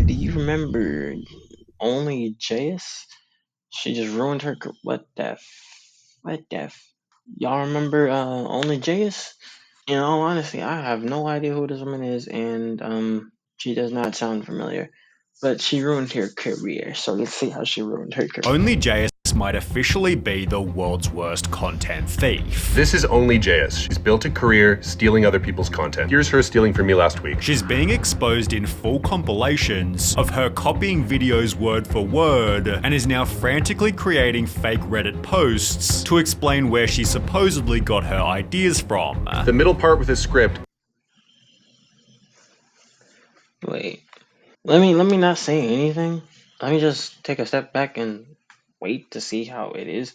do you remember OnlyJayus? She just ruined her. What the? What the? Y'all remember OnlyJayus? In all honesty, I have no idea who this woman is, and she does not sound familiar. But she ruined her career, so let's see how she ruined her career. OnlyJayus might officially be the world's worst content thief. This is OnlyJayus. She's built a career stealing other people's content. Here's her stealing from me last week. She's being exposed in full compilations of her copying videos word for word, and is now frantically creating fake Reddit posts to explain where she supposedly got her ideas from. The middle part with his script. Wait, let me not say anything. Let me just take a step back and wait to see how it is.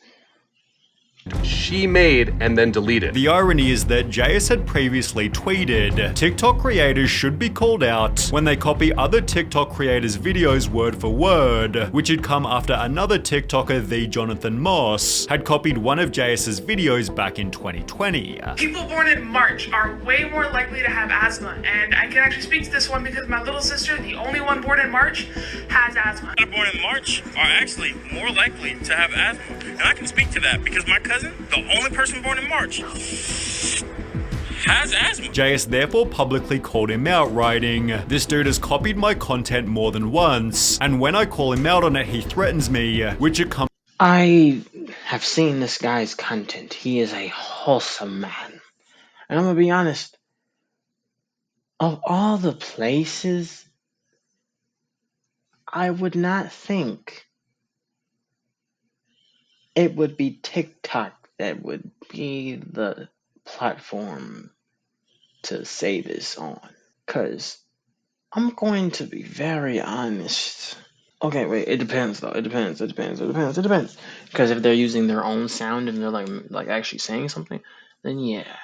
She made and then deleted. The irony is that Jayus had previously tweeted, TikTok creators should be called out when they copy other TikTok creators' videos word for word, which had come after another TikToker, the Jonathan Moss, had copied one of Jayus's videos back in 2020. People born in March are way more likely to have asthma, and I can actually speak to this one because my little sister, the only one born in March, has asthma. People born in March are actually more likely to have asthma, and I can speak to that because my cousin, the only person born in March, has asthma. Jayus therefore publicly called him out, writing, "This dude has copied my content more than once, and when I call him out on it, he threatens me, which it comes..." I have seen this guy's content. He is a wholesome man. And I'm gonna be honest, of all the places, I would not think it would be TikTok that would be the platform to say this on. Cause I'm going to be very honest. Okay, wait, it depends though. It depends. Because if they're using their own sound and they're like actually saying something, then yeah.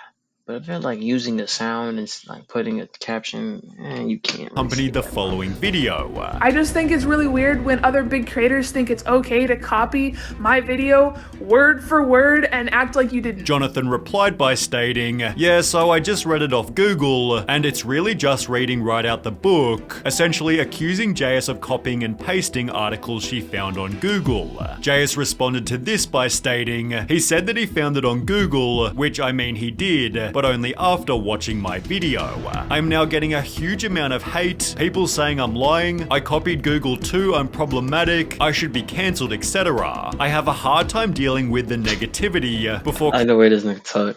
But if they're like using the sound and like putting a caption, you can't. Really Accompanied the following video. I just think it's really weird when other big creators think it's okay to copy my video word for word and act like you didn't. Jonathan replied by stating, "Yeah, so I just read it off Google, and it's really just reading right out the book," essentially accusing Jayus of copying and pasting articles she found on Google. Jayus responded to this by stating, "He said that he found it on Google, which I mean he did, but only after watching my video. I'm now getting a huge amount of hate, people saying I'm lying, I copied Google too, I'm problematic, I should be cancelled, etc. I have a hard time dealing with the negativity," before I know where this next talk,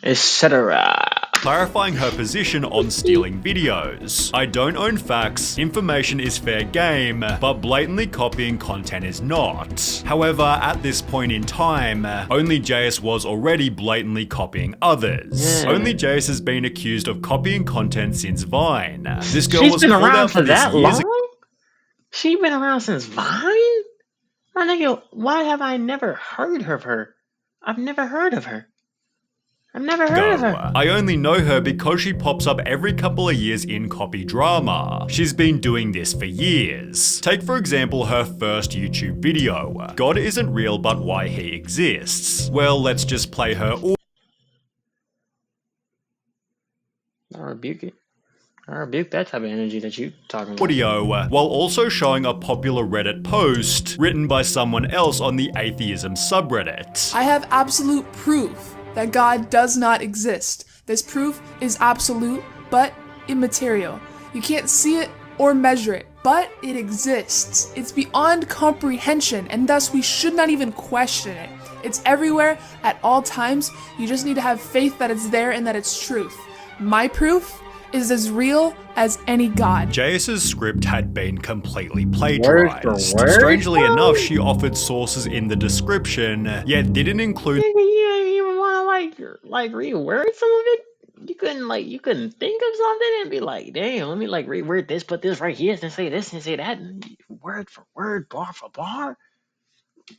etc. clarifying her position on stealing videos. "I don't own facts, information is fair game, but blatantly copying content is not." However, at this point in time, OnlyJayus was already blatantly copying others. OnlyJayus has been accused of copying content since Vine. This girl She's was been called around out for for this that years long? She been around since Vine? My nigga, why have I never heard of her? I've never heard of her. I only know her because she pops up every couple of years in copy drama. She's been doing this for years. Take for example her first YouTube video, "God isn't real but why he exists." Well, let's just play her I rebuke it. I rebuke that type of energy that you talking about. audio, while also showing a popular Reddit post written by someone else on the atheism subreddit. I have absolute proof that God does not exist. This proof is absolute, but immaterial. You can't see it or measure it, but it exists. It's beyond comprehension, and thus we should not even question it. It's everywhere, at all times. You just need to have faith that it's there and that it's truth. My proof is as real as any god. Jayus's script had been completely plagiarized. Word for word? Strangely enough, she offered sources in the description, yet didn't include You didn't even want to like reword some of it. You couldn't think of something and be like, damn, let me like reword this, put this right here, and say this and say that, and word for word, bar for bar.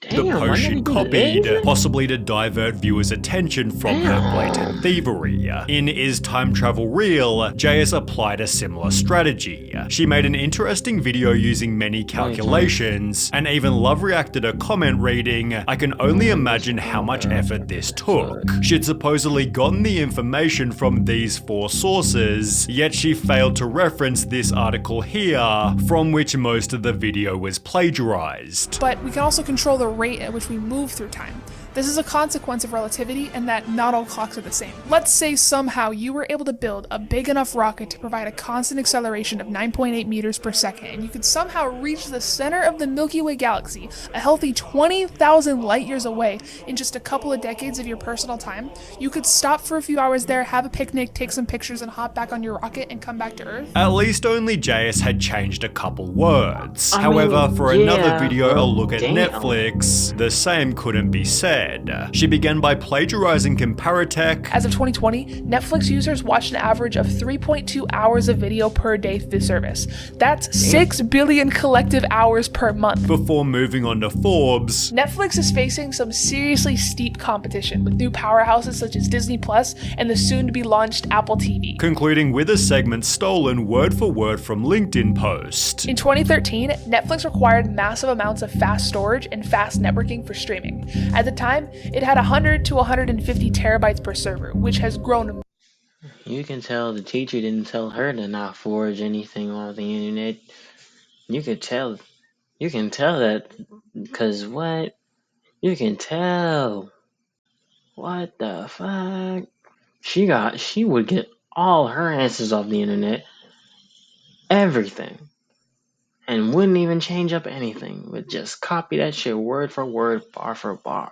the Damn, why post did he she'd do copied, this? possibly to divert viewers' attention from her blatant thievery. In Is Time Travel Real, JS applied a similar strategy. She made an interesting video using many calculations, and even Love reacted a comment reading, "I can only imagine how much effort this took." She'd supposedly gotten the information from these 4 sources, yet she failed to reference this article here, from which most of the video was plagiarized. But we can also control the rate at which we move through time. This is a consequence of relativity and that not all clocks are the same. Let's say somehow you were able to build a big enough rocket to provide a constant acceleration of 9.8 meters per second, and you could somehow reach the center of the Milky Way galaxy, a healthy 20,000 light years away, in just a couple of decades of your personal time. You could stop for a few hours there, have a picnic, take some pictures, and hop back on your rocket and come back to Earth. At least OnlyJayus had changed a couple words. However, for another video, a look at Netflix, the same couldn't be said. She began by plagiarizing Comparitech. As of 2020, Netflix users watched an average of 3.2 hours of video per day through the service. That's 6 billion collective hours per month. Before moving on to Forbes, Netflix is facing some seriously steep competition with new powerhouses such as Disney Plus and the soon-to-be-launched Apple TV. concluding with a segment stolen word for word from LinkedIn post. In 2013, Netflix required massive amounts of fast storage and fast networking for streaming. At the time, it had 100 to 150 terabytes per server, which has grown. You can tell the teacher didn't tell her to not forge anything on the internet. You can tell that, because what? You can tell. What the fuck? She would get all her answers off the internet. Everything. And wouldn't even change up anything. Would just copy that shit word for word, bar for bar.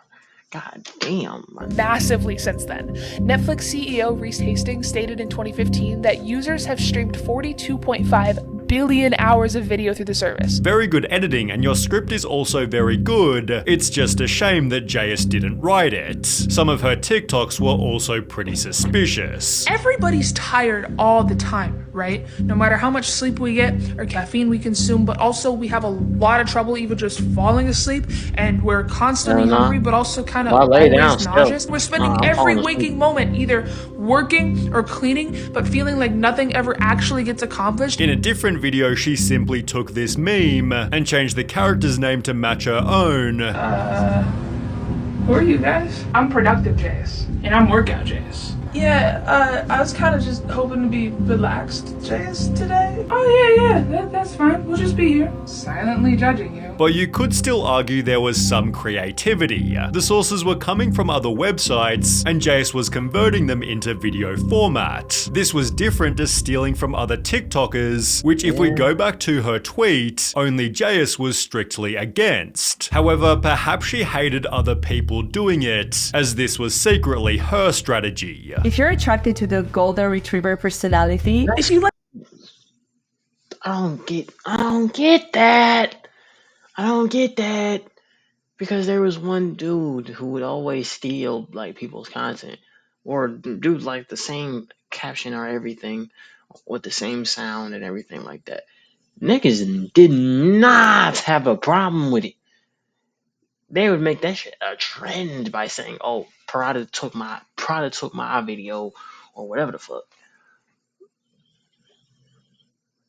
God damn. Massively since then. Netflix CEO Reese Hastings stated in 2015 that users have streamed 42.5 billion hours of video through the service. Very good editing, and your script is also very good. It's just a shame that JS didn't write it. Some of her TikToks were also pretty suspicious. Everybody's tired all the time, right? No matter how much sleep we get or caffeine we consume, but also we have a lot of trouble even just falling asleep, and we're constantly hungry, but also kind of always nauseous. We're spending every waking moment either working or cleaning, but feeling like nothing ever actually gets accomplished. In a different video, she simply took this meme and changed the character's name to match her own. Who are you guys? I'm Productive JS, and I'm Workout JS. Yeah, I was kind of just hoping to be relaxed JS today. Oh yeah, that's fine. We'll just be here, silently judging you. But you could still argue there was some creativity. The sources were coming from other websites, and JS was converting them into video format. This was different to stealing from other TikTokers, which if we go back to her tweet, OnlyJayus was strictly against. However, perhaps she hated other people doing it, as this was secretly her strategy. If you're attracted to the golden retriever personality, If you like I don't get that. I don't get that. Because there was one dude who would always steal like people's content. Or do like the same caption or everything with the same sound and everything like that. Niggas did not have a problem with it. They would make that shit a trend by saying, "Oh, Prada took my video," or whatever the fuck.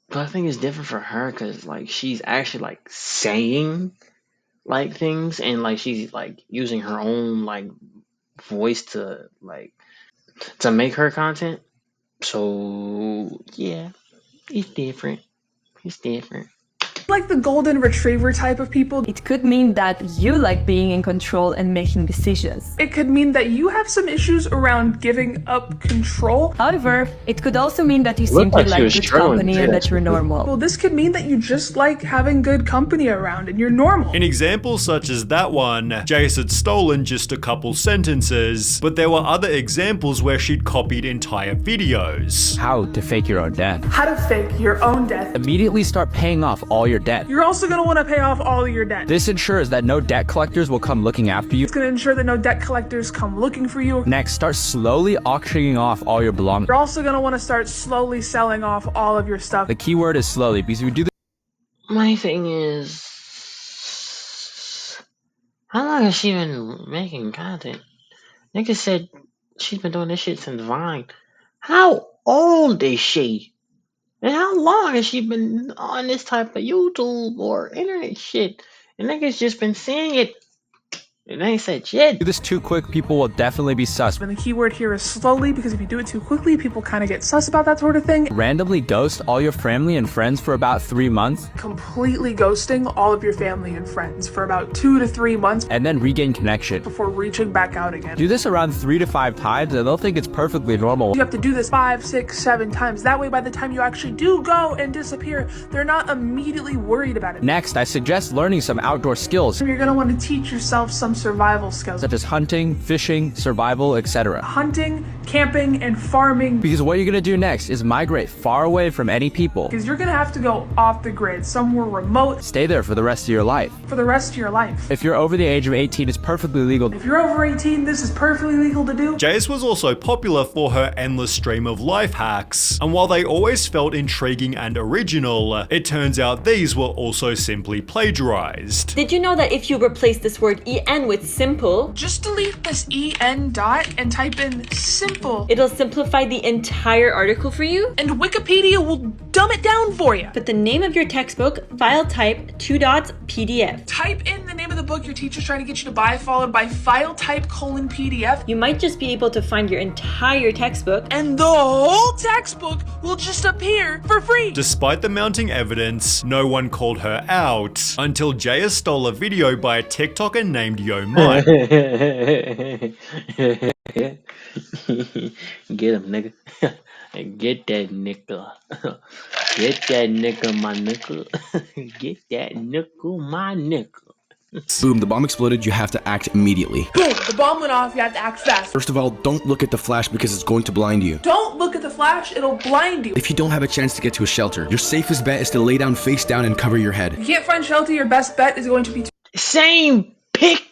But I think it's different for her because like she's actually like saying like things, and like she's like using her own like voice to make her content. So yeah, it's different. It's different. the golden retriever type of people, it could mean that you like being in control and making decisions. it could mean that you have some issues around giving up control. However, it could also mean that you Looked simply like she like was good struggling company to and say that you're that. normal. Well, this could mean that you just like having good company around and you're normal. In examples such as that one, Jace had stolen just a couple sentences, but there were other examples where she'd copied entire videos. How to fake your own death. How to fake your own death. Immediately start paying off all your debt. You're also going to want to pay off all of your debt. This ensures that no debt collectors will come looking after you. It's going to ensure that no debt collectors come looking for you. Next, start slowly auctioning off all your belongings. You're also going to want to start slowly selling off all of your stuff. The key word is slowly, because if you do this My thing is, How long has she been making content? Nigga said she's been doing this shit since Vine. How old is she? And how long has she been on this type of YouTube or internet shit? And niggas just been seeing it. And they ain't said shit. Do this too quick, people will definitely be sus. And the key word here is slowly, because if you do it too quickly, people kind of get sus about that sort of thing. Randomly ghost all your family and friends for about 3 months. Completely ghosting all of your family and friends for about 2 to 3 months. And then regain connection. Before reaching back out again. Do this around 3 to 5 times and they'll think it's perfectly normal. You have to do this 5, 6, 7 times. That way, by the time you actually do go and disappear, they're not immediately worried about it. Next, I suggest learning some outdoor skills. You're gonna want to teach yourself some survival skills. Such as hunting, fishing, survival, etc. Hunting, camping, and farming. Because what you're gonna do next is migrate far away from any people. Because you're gonna have to go off the grid, somewhere remote. Stay there for the rest of your life. For the rest of your life. If you're over the age of 18, it's perfectly legal. If you're over 18, this is perfectly legal to do. Jayus was also popular for her endless stream of life hacks, and while they always felt intriguing and original, it turns out these were also simply plagiarized. Did you know that if you replace this word en with simple, just delete this en dot and type in simple, it'll simplify the entire article for you? And Wikipedia will dumb it down for you. Put the name of your textbook, file type, 2 dots, PDF. Type in the name of the book your teacher's trying to get you to buy, followed by file type : PDF. You might just be able to find your entire textbook, and the whole textbook will just appear for free. Despite the mounting evidence, no one called her out until Jayus stole a video by a TikToker named Yo Mike. Get him, nigga. Get that nigga. Get that nigga, my nigga. Get that nigga, my nigga. Boom, the bomb exploded, you have to act immediately. Boom, the bomb went off, you have to act fast. First of all, don't look at the flash because it's going to blind you. Don't look at the flash, it'll blind you. If you don't have a chance to get to a shelter, your safest bet is to lay down face down and cover your head. If you can't find shelter, your best bet is going to be same picture.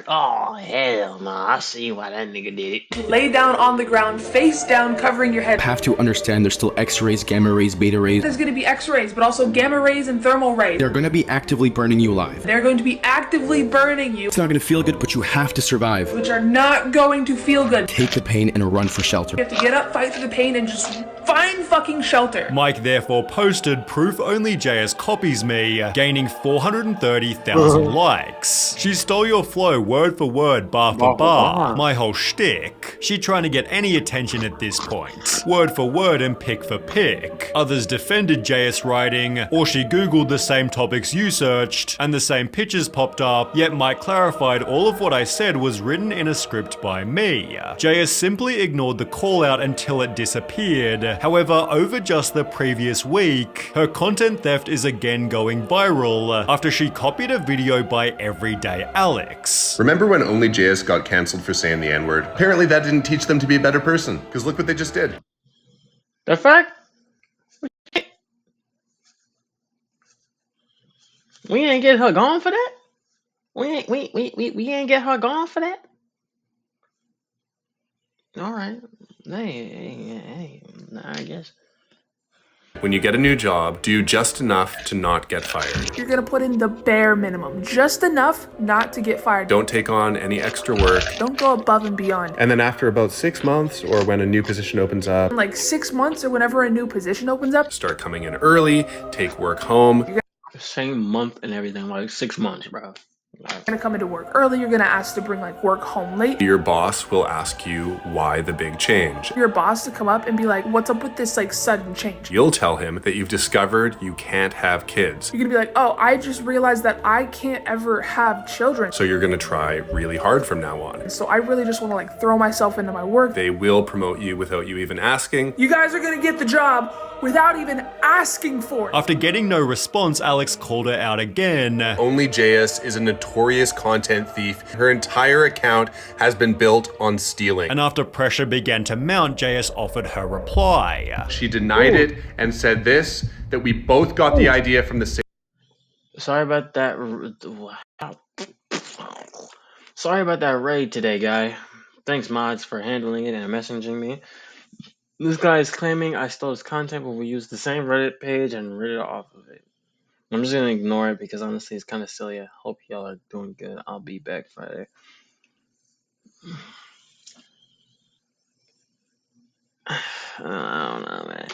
Oh, hell no. I see why that nigga did it. Lay down on the ground, face down, covering your head. You have to understand there's still X-rays, gamma rays, beta rays. There's going to be X-rays, but also gamma rays and thermal rays. They're going to be actively burning you alive. They're going to be actively burning you. It's not going to feel good, but you have to survive. Which are not going to feel good. Take the pain and run for shelter. You have to get up, fight through the pain, and just find fucking shelter. Mike therefore posted proof OnlyJayus copies me, gaining 430,000 likes. She stole your flow word for word, bar for bar, my whole shtick. She trying to get any attention at this point. Word for word and pick for pick. Others defended Jayus writing, or she googled the same topics you searched, and the same pictures popped up, yet Mike clarified all of what I said was written in a script by me. Jayus simply ignored the call out until it disappeared. However, over just the previous week, her content theft is again going viral after she copied a video by Everyday Alex. Remember when OnlyJayus got cancelled for saying the N-word? Apparently that didn't teach them to be a better person, because look what they just did. The fact? We ain't get her gone for that? We ain't get her gone for that? Alright. Hey, I guess. When you get a new job, do just enough to not get fired. You're gonna put in the bare minimum, just enough not to get fired. Don't take on any extra work. Don't go above and beyond. And then after about 6 months, or when a new position opens up, like 6 months or whenever a new position opens up, start coming in early, take work home. Same month and everything, like 6 months, bro. You're gonna come into work early, you're gonna ask to bring like work home late. Your boss will ask you why the big change. Your boss to come up and be like, what's up with this like sudden change? You'll tell him that you've discovered you can't have kids. You're gonna be like, oh, I just realized that I can't ever have children. So you're gonna try really hard from now on. So I really just wanna like throw myself into my work. They will promote you without you even asking. You guys are gonna get the job without even asking for it. After getting no response, Alex called her out again. OnlyJayus is a notorious content thief. Her entire account has been built on stealing. And after pressure began to mount, Jayus offered her reply. She denied it and said this, that we both got the idea from the same. Sorry about that. Sorry about that raid today, guy. Thanks, mods, for handling it and messaging me. This guy is claiming I stole his content, but we used the same Reddit page and read it off of it. I'm just gonna ignore it because honestly it's kind of silly. I hope y'all are doing good. I'll be back Friday. I don't know, man.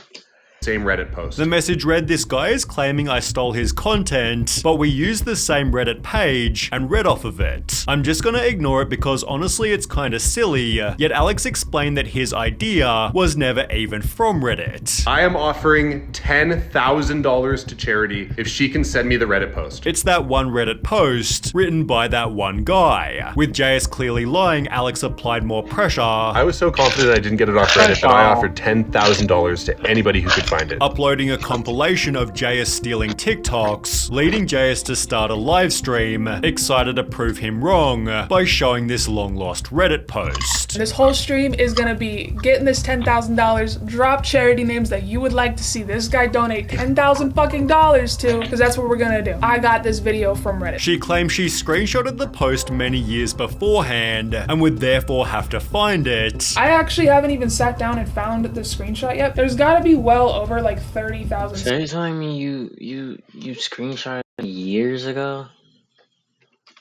Same Reddit post. The message read, "This guy is claiming I stole his content, but we used the same Reddit page and read off of it. I'm just gonna ignore it because honestly it's kinda silly." Yet Alex explained that his idea was never even from Reddit. I am offering $10,000 to charity if she can send me the Reddit post. It's that one Reddit post written by that one guy. With JS clearly lying, Alex applied more pressure. I was so confident I didn't get it off Reddit that I offered $10,000 to anybody who could find it. Uploading a compilation of JS stealing TikToks, leading JS to start a live stream, excited to prove him wrong by showing this long-lost Reddit post. This whole stream is gonna be getting this $10,000, drop charity names that you would like to see this guy donate $10,000 fucking dollars to, because that's what we're gonna do. I got this video from Reddit. She claims she screenshotted the post many years beforehand and would therefore have to find it. I actually haven't even sat down and found the screenshot yet. There's gotta be well over like 30,000. So you're telling me you screenshot years ago?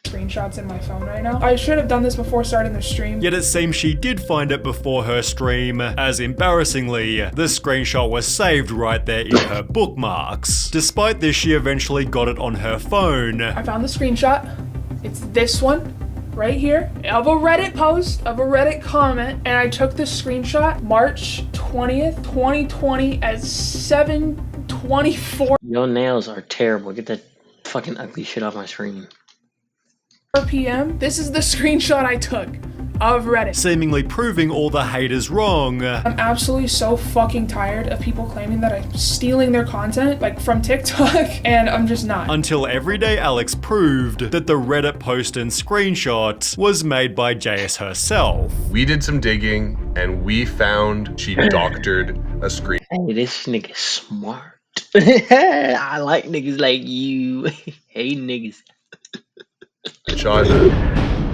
Screenshots in my phone right now. I should have done this before starting the stream. Yet it seems she did find it before her stream, as embarrassingly, the screenshot was saved right there in her bookmarks. Despite this, she eventually got it on her phone. I found the screenshot. It's this one right here of a Reddit post, of a Reddit comment, and I took the screenshot March 20th, 2020 at 7:24 Your nails are terrible. Get that fucking ugly shit off my screen. p.m. This is the screenshot I took of Reddit. Seemingly proving all the haters wrong. I'm absolutely so fucking tired of people claiming that I'm stealing their content, like from TikTok, and I'm just not. Until everyday Alex proved that the Reddit post and screenshot was made by JS herself. We did some digging and we found she doctored a screen. Hey, this nigga's smart. I like niggas like you. Hey, niggas. Shot.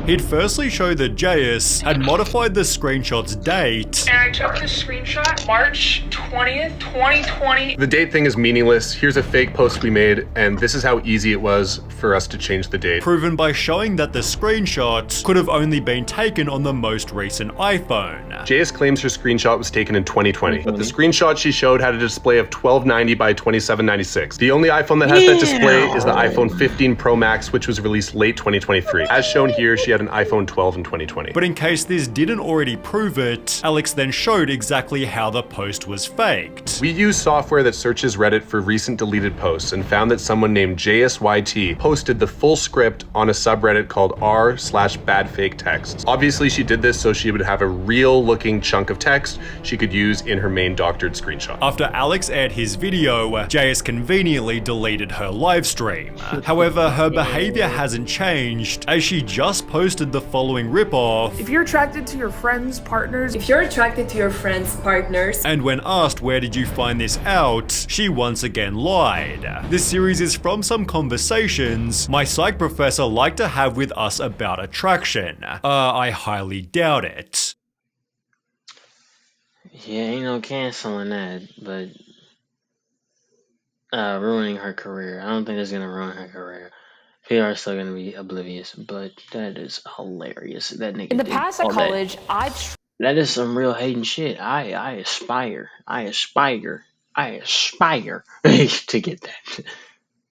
He'd firstly show that JS had modified the screenshot's date. And I took the screenshot March 20th, 2020. The date thing is meaningless. Here's a fake post we made, and this is how easy it was for us to change the date. Proven by showing that the screenshot could have only been taken on the most recent iPhone. JS claims her screenshot was taken in 2020, but the screenshot she showed had a display of 1290 by 2796. The only iPhone that has that display is the iPhone 15 Pro Max, which was released late 2023. As shown here, she had an iPhone 12 in 2020. But in case this didn't already prove it, Alex then showed exactly how the post was faked. We use software that searches Reddit for recent deleted posts and found that someone named JSYT posted the full script on a subreddit called r/badfaketexts. Obviously, she did this so she would have a real looking chunk of text she could use in her main doctored screenshot. After Alex aired his video, JS conveniently deleted her live stream. However, her behavior hasn't changed, as she just posted the following ripoff. If you're attracted to your friends, partners, If you're attracted to your friends, partners, And when asked where did you find this out, she once again lied. This series is from some conversations my psych professor liked to have with us about attraction. I highly doubt it. Yeah, ain't no canceling that, but ruining her career. I don't think that's gonna ruin her career. People are still gonna be oblivious, but that is hilarious. That nigga. in the did past all at that. college, That is some real hating shit. I aspire to get that.